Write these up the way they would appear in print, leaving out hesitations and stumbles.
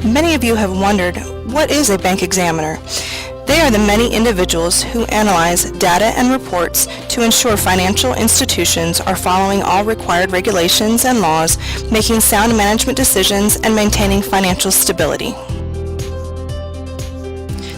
Many of you have wondered, what is a bank examiner? They are the many individuals who analyze data and reports to ensure financial institutions are following all required regulations and laws, making sound management decisions, and maintaining financial stability.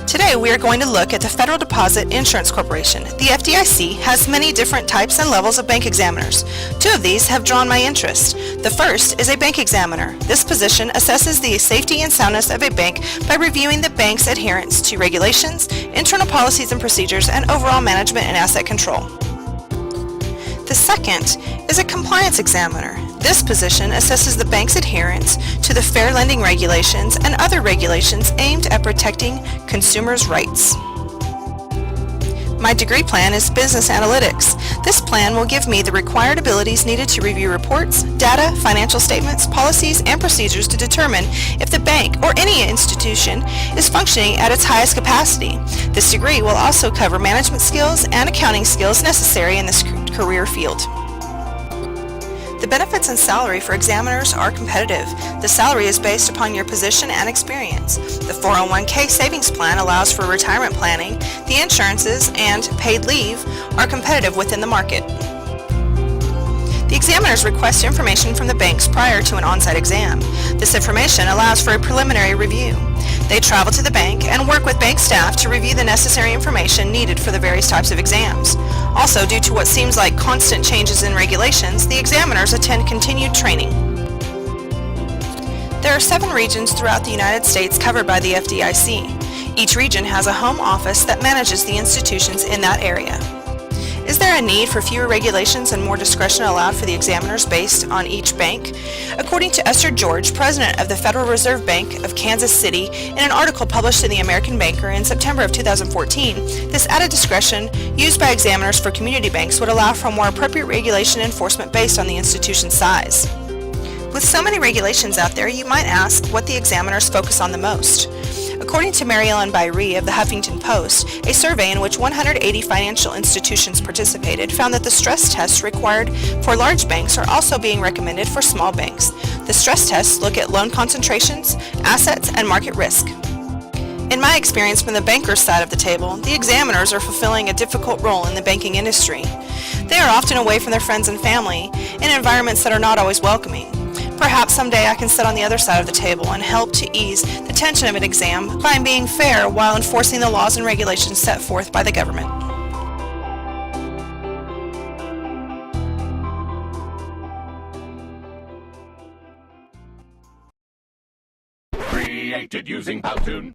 Today we are going to look at the Federal Deposit Insurance Corporation. The FDIC has many different types and levels of bank examiners. Two of these have drawn my interest. The first is a bank examiner. This position assesses the safety and soundness of a bank by reviewing the bank's adherence to regulations, internal policies and procedures, and overall management and asset control. The second is a compliance examiner. This position assesses the bank's adherence to the fair lending regulations and other regulations aimed at protecting consumers' rights. My degree plan is Business Analytics. This plan will give me the required abilities needed to review reports, data, financial statements, policies, and procedures to determine if the bank or any institution is functioning at its highest capacity. This degree will also cover management skills and accounting skills necessary in this career field. The benefits and salary for examiners are competitive. The salary is based upon your position and experience. The 401k savings plan allows for retirement planning. The insurances and paid leave are competitive within the market. The examiners request information from the banks prior to an on-site exam. This information allows for a preliminary review. They travel to the bank and work with bank staff to review the necessary information needed for the various types of exams. Also, due to what seems like constant changes in regulations, the examiners attend continued training. There are 7 regions throughout the United States covered by the FDIC. Each region has a home office that manages the institutions in that area. Is there a need for fewer regulations and more discretion allowed for the examiners based on each bank? According to Esther George, president of the Federal Reserve Bank of Kansas City, in an article published in the American Banker in September of 2014, this added discretion used by examiners for community banks would allow for more appropriate regulation enforcement based on the institution's size. With so many regulations out there, you might ask what the examiners focus on the most. According to Mary Ellen Byree of the Huffington Post, a survey in which 180 financial institutions participated found that the stress tests required for large banks are also being recommended for small banks. The stress tests look at loan concentrations, assets, and market risk. In my experience from the banker's side of the table, the examiners are fulfilling a difficult role in the banking industry. They are often away from their friends and family in environments that are not always welcoming. Perhaps someday I can sit on the other side of the table and help to ease the tension of an exam by being fair while enforcing the laws and regulations set forth by the government. Created using Powtoon.